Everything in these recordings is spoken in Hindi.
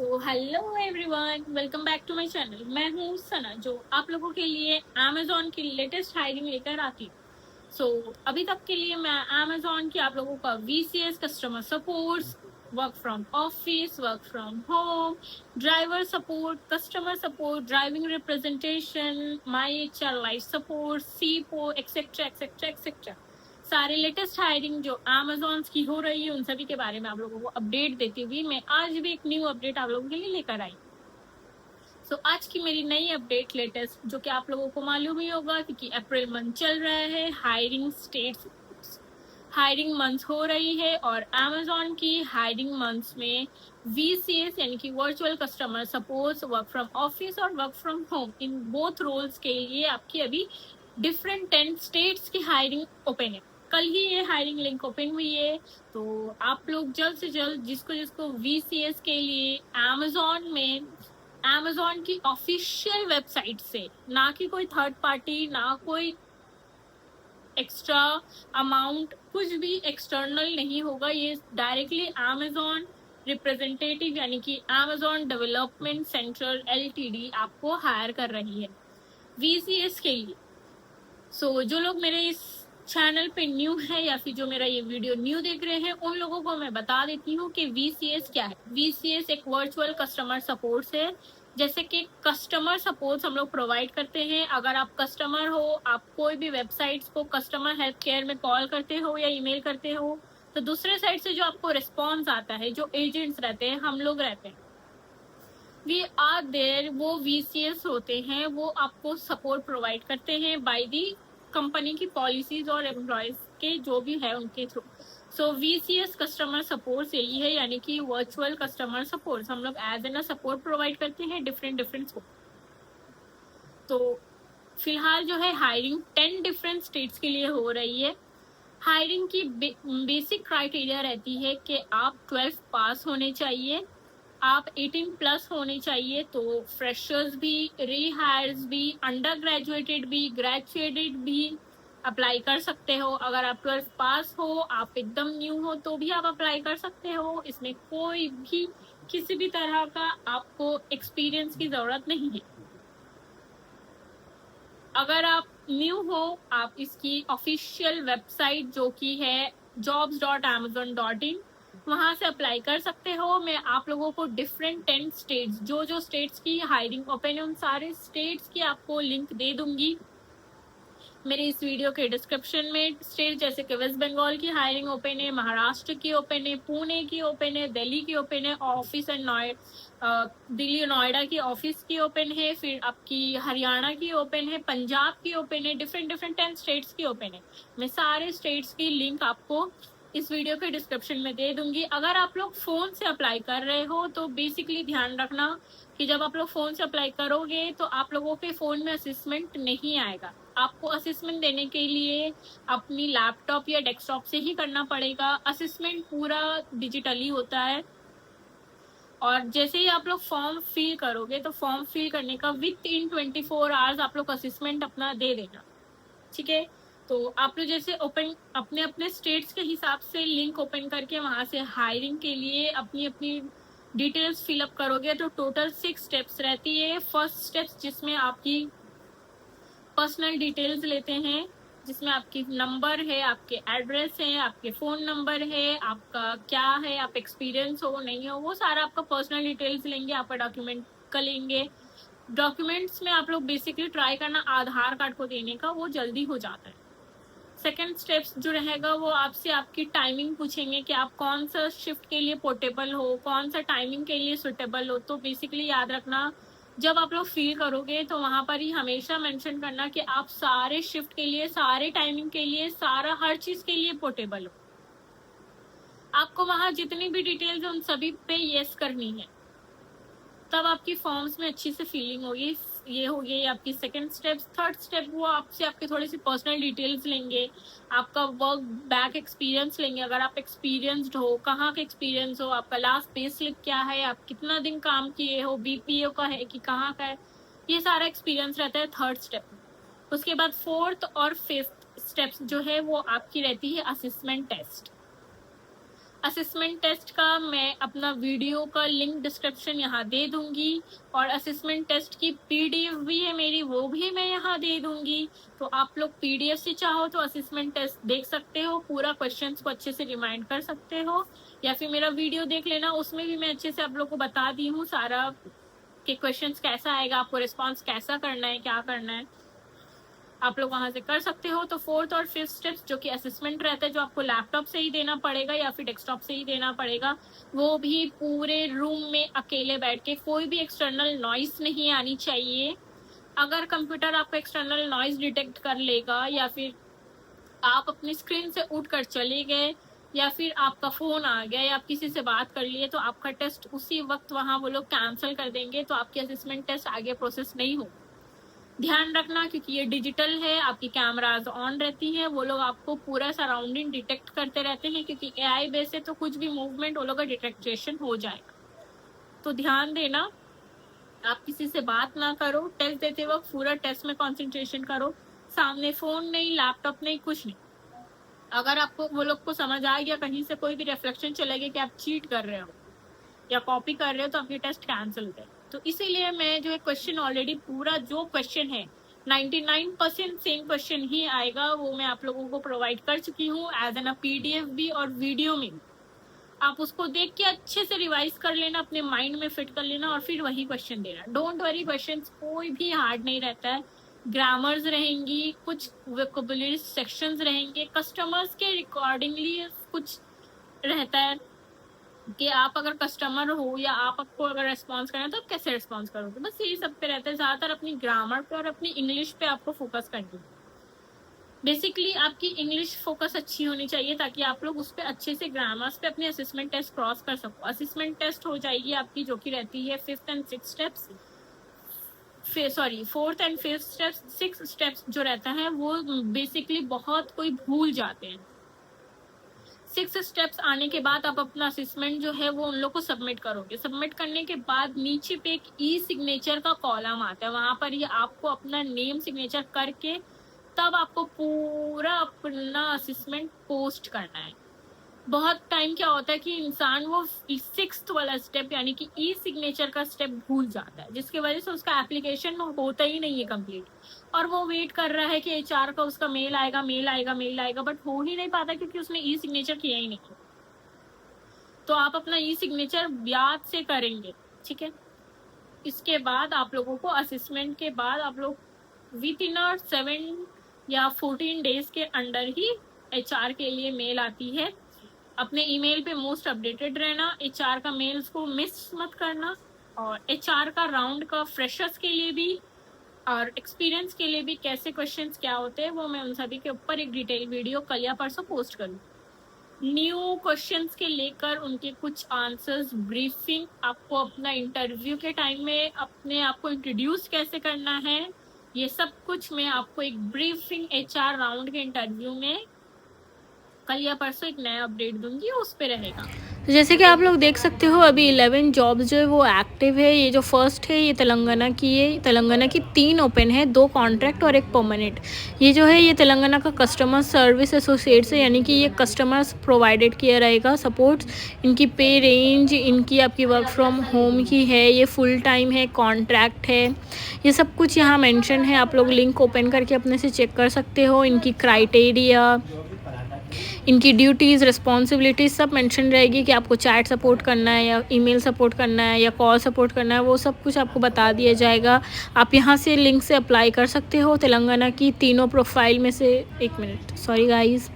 So hello everyone, welcome back to my channel. मैं हूँ सना, जो आप लोगों के लिए अमेजोन की लेटेस्ट हायरिंग लेकर आती हूँ। अभी तक के लिए मैं अमेजोन की आप लोगों का VCS customer support, work from office, work from home, driver support, customer support, driving representation, my HR life support, सीपो एक्सेट्रा एक्सेट्रा एक्सेट्रा सारे लेटेस्ट हायरिंग जो अमेजोन की हो रही है उन सभी के बारे में आप लोगों को अपडेट देती हुई मैं आज भी एक न्यू अपडेट आप लोगों के लिए लेकर आई। आज की मेरी नई अपडेट लेटेस्ट, जो कि आप लोगों को मालूम ही होगा क्योंकि अप्रैल मंथ चल रहा है, हायरिंग मंथ हो रही है और अमेजोन की हायरिंग मंथ्स में VCS यानी कि virtual customer support, work from office और work from home, in both roles के लिए आपकी अभी डिफरेंट 10 स्टेट्स की हायरिंग ओपन है। कल ही ये हायरिंग लिंक ओपन हुई है, तो आप लोग जल्द से जल्द जिसको जिसको VCS के लिए अमेजोन की ऑफिशियल वेबसाइट से, ना कि कोई थर्ड पार्टी, ना कोई एक्स्ट्रा अमाउंट, कुछ भी एक्सटर्नल नहीं होगा। ये डायरेक्टली अमेजोन रिप्रेजेंटेटिव यानी कि अमेजोन डेवलपमेंट सेंटर LTD आपको हायर कर रही है VCS के लिए। जो लोग मेरे इस चैनल पे न्यू है या फिर जो मेरा ये वीडियो न्यू देख रहे हैं, उन लोगों को मैं बता देती हूँ कि VCS क्या है। VCS एक वर्चुअल कस्टमर सपोर्ट है। जैसे कि कस्टमर सपोर्ट हम लोग प्रोवाइड करते हैं। अगर आप कस्टमर हो, आप कोई भी वेबसाइट्स को कस्टमर हेल्प केयर में कॉल करते हो या ईमेल करते हो, तो दूसरे साइड से जो आपको रिस्पॉन्स आता है, जो एजेंट्स रहते हैं, हम लोग रहते हैं, वी आर देयर, वो VCS होते हैं। वो आपको सपोर्ट प्रोवाइड करते हैं बाय दी कंपनी की पॉलिसीज और एम्प्लॉयज के जो भी है उनके थ्रू। VCS कस्टमर सपोर्ट यही है, यानी कि वर्चुअल कस्टमर सपोर्ट हम लोग एज एन सपोर्ट प्रोवाइड करते हैं डिफरेंट। तो फिलहाल जो है हायरिंग 10 डिफरेंट स्टेट्स के लिए हो रही है। हायरिंग की बेसिक क्राइटेरिया रहती है कि आप 12 पास होने चाहिए, आप 18 प्लस होने चाहिए। तो फ्रेशर्स भी, रीहायर्स भी, अंडर ग्रेजुएटेड भी, ग्रेजुएटेड भी अप्लाई कर सकते हो। अगर आप 12 पास हो, आप एकदम न्यू हो, तो भी आप अप्लाई कर सकते हो। इसमें कोई भी किसी भी तरह का आपको एक्सपीरियंस की जरूरत नहीं है। अगर आप न्यू हो, आप इसकी ऑफिशियल वेबसाइट जो कि है jobs.amazon.in, वहां से अप्लाई कर सकते हो। मैं आप लोगों को डिफरेंट 10 स्टेट्स, जो स्टेट्स की हायरिंग ओपन है, उन सारे स्टेट्स की आपको लिंक दे दूंगी मेरे इस वीडियो के डिस्क्रिप्शन में। स्टेट जैसे कि वेस्ट बंगाल की हायरिंग ओपन है, महाराष्ट्र की ओपन है, पुणे की ओपन है, दिल्ली की ओपन है, ऑफिस एंड दिल्ली नोएडा की ऑफिस की ओपन है, फिर आपकी हरियाणा की ओपन है, पंजाब की ओपन है, डिफरेंट 10 स्टेट्स की ओपन है। मैं सारे स्टेट्स की लिंक आपको इस वीडियो के डिस्क्रिप्शन में दे दूंगी। अगर आप लोग फोन से अप्लाई कर रहे हो तो बेसिकली ध्यान रखना कि जब आप लोग फोन से अप्लाई करोगे तो आप लोगों के फोन में असेसमेंट नहीं आएगा। आपको असेसमेंट देने के लिए अपनी लैपटॉप या डेस्कटॉप से ही करना पड़ेगा। असेसमेंट पूरा डिजिटली होता है और जैसे ही आप लोग फॉर्म फिल करोगे तो फॉर्म फिल करने का विद इन 24 आवर्स आप लोग असेसमेंट अपना दे देना, ठीक है। तो आप लोग जैसे ओपन अपने अपने स्टेट्स के हिसाब से लिंक ओपन करके वहां से हायरिंग के लिए अपनी अपनी डिटेल्स फिलअप करोगे तो टोटल 6 स्टेप्स रहती है। फर्स्ट स्टेप्स जिसमें आपकी पर्सनल डिटेल्स लेते हैं, जिसमें आपकी नंबर है, आपके एड्रेस है, आपके फोन नंबर है, आपका क्या है, आप एक्सपीरियंस हो नहीं हो, वो सारा आपका पर्सनल डिटेल्स लेंगे। आपका डॉक्यूमेंट का लेंगे। डॉक्यूमेंट्स में आप लोग बेसिकली ट्राई करना आधार कार्ड को देने का, वो जल्दी हो जाता है। सेकेंड स्टेप्स जो रहेगा वो आपसे आपकी टाइमिंग पूछेंगे कि आप कौन सा शिफ्ट के लिए पोर्टेबल हो, कौन सा टाइमिंग के लिए सुटेबल हो। तो बेसिकली याद रखना, जब आप लोग फील करोगे तो वहां पर ही हमेशा मेंशन करना कि आप सारे शिफ्ट के लिए, सारे टाइमिंग के लिए, सारा हर चीज के लिए पोर्टेबल हो। आपको वहां जितनी भी डिटेल्स है उन सभी पे यस करनी है, तब आपकी फॉर्म्स में अच्छी से फीलिंग होगी। ये हो गई आपकी सेकंड स्टेप। थर्ड स्टेप वो आपसे आपके थोड़ी सी पर्सनल डिटेल्स लेंगे, आपका वर्क बैक एक्सपीरियंस लेंगे। अगर आप एक्सपीरियंस्ड हो, कहाँ का एक्सपीरियंस हो, आपका लास्ट पे स्लिप क्या है, आप कितना दिन काम किए हो, BPO का है कि कहाँ का है, ये सारा एक्सपीरियंस रहता है थर्ड स्टेप। उसके बाद फोर्थ और फिफ्थ स्टेप्स जो है वो आपकी रहती है असेसमेंट टेस्ट। असेसमेंट टेस्ट का मैं अपना वीडियो का लिंक डिस्क्रिप्शन यहाँ दे दूंगी, और असेसमेंट टेस्ट की पीडीएफ भी है मेरी, वो भी मैं यहाँ दे दूंगी। तो आप लोग पीडीएफ से चाहो तो असेसमेंट टेस्ट देख सकते हो, पूरा क्वेश्चंस को अच्छे से रिमाइंड कर सकते हो, या फिर मेरा वीडियो देख लेना, उसमें भी मैं अच्छे से आप लोग को बता दी हूँ सारा कि क्वेश्चंस कैसा आएगा, आपको रिस्पॉन्स कैसा करना है, क्या करना है, आप लोग वहां से कर सकते हो। तो 4th और 5th स्टेप्स जो कि असेसमेंट रहता है, जो आपको लैपटॉप से ही देना पड़ेगा या फिर डेस्कटॉप से ही देना पड़ेगा, वो भी पूरे रूम में अकेले बैठ के, कोई भी एक्सटर्नल नॉइस नहीं आनी चाहिए। अगर कंप्यूटर आपका एक्सटर्नल नॉइस डिटेक्ट कर लेगा, या फिर आप अपनी स्क्रीन से उठ कर चले गए, या फिर आपका फोन आ गया, या आप किसी से बात कर लिए, तो आपका टेस्ट उसी वक्त वहां वो लोग कैंसिल कर देंगे, तो आपकी असेसमेंट टेस्ट आगे प्रोसेस नहीं हो। ध्यान रखना, क्योंकि ये डिजिटल है, आपकी कैमराज ऑन रहती है, वो लोग आपको पूरा सराउंडिंग डिटेक्ट करते रहते हैं, क्योंकि एआई बेस है, तो कुछ भी मूवमेंट वो लोग का डिटेक्टेशन हो जाएगा। तो ध्यान देना, आप किसी से बात ना करो, टेस्ट देते वक्त पूरा टेस्ट में कंसंट्रेशन करो, सामने फोन नहीं, लैपटॉप नहीं, कुछ नहीं। अगर आपको वो लोग को समझ आ गया, कहीं से कोई भी रिफ्लेक्शन चलेगा कि आप चीट कर रहे हो या कॉपी कर रहे हो, तो आपकी टेस्ट कैंसिल है। तो इसीलिए मैं जो है क्वेश्चन ऑलरेडी पूरा जो क्वेश्चन है 99% सेम क्वेश्चन ही आएगा, वो मैं आप लोगों को प्रोवाइड कर चुकी हूँ एज एन पीडीएफ भी और वीडियो में। आप उसको देख के अच्छे से रिवाइज कर लेना, अपने माइंड में फिट कर लेना, और फिर वही क्वेश्चन देना। डोंट वरी, क्वेश्चन कोई भी हार्ड नहीं रहता है। ग्रामर्स रहेंगी, कुछ वोकैबुलरी सेक्शंस रहेंगे, कस्टमर्स के रिकॉर्डिंगली कुछ रहता है कि आप अगर कस्टमर हो या आपको अगर रेस्पॉन्स करना है तो आप कैसे रेस्पॉन्स करोगे, बस यही सब पे रहता है। ज्यादातर अपनी ग्रामर पे और अपनी इंग्लिश पे आपको फोकस करनी है। बेसिकली आपकी इंग्लिश फोकस अच्छी होनी चाहिए, ताकि आप लोग उस पर अच्छे से ग्रामर्स पे अपने असेसमेंट टेस्ट क्रॉस कर सको। असेसमेंट टेस्ट हो जाएगी आपकी, जो कि रहती है 5th and 6th steps, 4th and 5th steps. 6 steps जो रहता है वो बेसिकली बहुत कोई भूल जाते हैं। 6 स्टेप्स आने के बाद आप अपना असेसमेंट जो है वो उन लोग को सबमिट करोगे। सबमिट करने के बाद नीचे पे एक ई सिग्नेचर का कॉलम आता है, वहां पर ये आपको अपना नेम सिग्नेचर करके तब आपको पूरा अपना असेसमेंट पोस्ट करना है। बहुत टाइम क्या होता है कि इंसान वो 6th वाला स्टेप यानी कि ई सिग्नेचर का स्टेप भूल जाता है, जिसकी वजह से उसका एप्लीकेशन होता ही नहीं है कंप्लीट, और वो वेट कर रहा है कि एचआर का उसका मेल आएगा, बट हो ही नहीं पाता क्योंकि उसने ई सिग्नेचर किया ही नहीं। तो आप अपना ई सिग्नेचर याद से करेंगे, ठीक है। इसके बाद आप लोगों को असेसमेंट के बाद आप लोग विद इन 7 या 14 डेज के अंदर ही एचआर के लिए मेल आती है। अपने ईमेल पे मोस्ट अपडेटेड रहना, एचआर का मेल्स को मिस मत करना, और एचआर का राउंड का फ्रेशर्स के लिए भी और एक्सपीरियंस के लिए भी कैसे क्वेश्चंस क्या होते हैं, वो मैं उन सभी के ऊपर एक डिटेल वीडियो कल या परसों पोस्ट करूँ। न्यू क्वेश्चंस के लेकर उनके कुछ आंसर्स, ब्रीफिंग, आपको अपना इंटरव्यू के टाइम में अपने आप को इंट्रोड्यूस कैसे करना है, ये सब कुछ मैं आपको एक ब्रीफिंग एचआर राउंड के इंटरव्यू में कल या परसों एक नया अपडेट दूंगी, उस पे रहेगा। तो जैसे कि आप लोग देख सकते हो अभी 11 जॉब्स जो है वो एक्टिव है। ये जो फर्स्ट है ये तेलंगाना की है, तेलंगाना की 3 ओपन है, 2 कॉन्ट्रैक्ट और 1 परमानेंट। ये जो है ये तेलंगाना का कस्टमर सर्विस एसोसिएट्स है, यानी कि ये कस्टमर्स प्रोवाइडेड किया रहेगा सपोर्ट्स। इनकी पे रेंज, इनकी आपकी वर्क फ्रॉम होम की है, ये फुल टाइम है, कॉन्ट्रैक्ट है, ये सब कुछ यहाँ मेंशन है। आप लोग लिंक ओपन करके अपने से चेक कर सकते हो। इनकी क्राइटेरिया, इनकी ड्यूटीज़, रिस्पॉन्सिबिलिटीज़ सब मेंशन रहेगी कि आपको चैट सपोर्ट करना है या ईमेल सपोर्ट करना है या कॉल सपोर्ट करना है, वो सब कुछ आपको बता दिया जाएगा। आप यहाँ से लिंक से अप्लाई कर सकते हो। तेलंगाना की तीनों प्रोफाइल में से, एक मिनट, सॉरी गाइज़,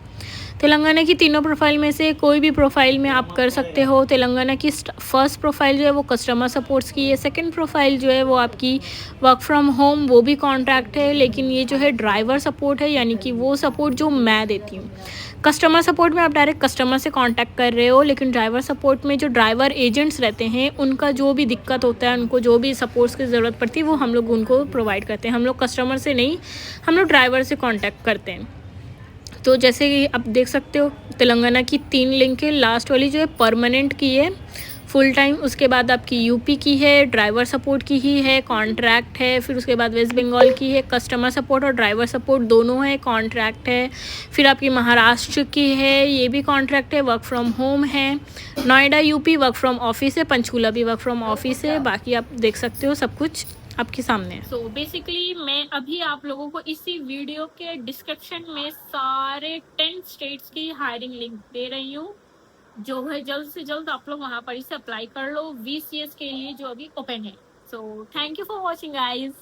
तेलंगाना की तीनों प्रोफाइल में से कोई भी प्रोफाइल में आप कर सकते हो। तेलंगाना की फर्स्ट प्रोफाइल जो है वो कस्टमर सपोर्ट्स की है। सेकंड प्रोफाइल जो है वो आपकी वर्क फ्रॉम होम, वो भी कॉन्ट्रैक्ट है, लेकिन ये जो है ड्राइवर सपोर्ट है, यानी कि वो सपोर्ट जो मैं देती हूँ। कस्टमर सपोर्ट में आप डायरेक्ट कस्टमर से कांटेक्ट कर रहे हो, लेकिन ड्राइवर सपोर्ट में जो ड्राइवर एजेंट्स रहते हैं उनका जो भी दिक्कत होता है, उनको जो भी सपोर्ट्स की ज़रूरत पड़ती है, वो हम लोग उनको प्रोवाइड करते हैं। हम लोग कस्टमर से नहीं, हम लोग ड्राइवर से कांटेक्ट करते हैं। तो जैसे कि आप देख सकते हो तेलंगाना की 3 लिंक है। लास्ट वाली जो है परमानेंट की है, फुल टाइम, उसके बाद आपकी यूपी की है, ड्राइवर सपोर्ट की ही है, कॉन्ट्रैक्ट है। फिर उसके बाद वेस्ट बंगाल की है, कस्टमर सपोर्ट और ड्राइवर सपोर्ट दोनों है, कॉन्ट्रैक्ट है। फिर आपकी महाराष्ट्र की है, ये भी कॉन्ट्रैक्ट है, वर्क फ्रॉम होम है। Noida UP work from office है, पंचकूला भी वर्क फ्रॉम ऑफिस है। बाकी आप देख सकते हो सब कुछ आपके सामने है। सो बेसिकली मैं अभी आप लोगों को इसी वीडियो के डिस्क्रिप्शन में सारे 10 स्टेट्स की हायरिंग लिंक दे रही हूँ, जो है जल्द से जल्द आप लोग वहाँ पर इसे अप्लाई कर लो VCS के लिए जो अभी ओपन है। So thank you for watching guys.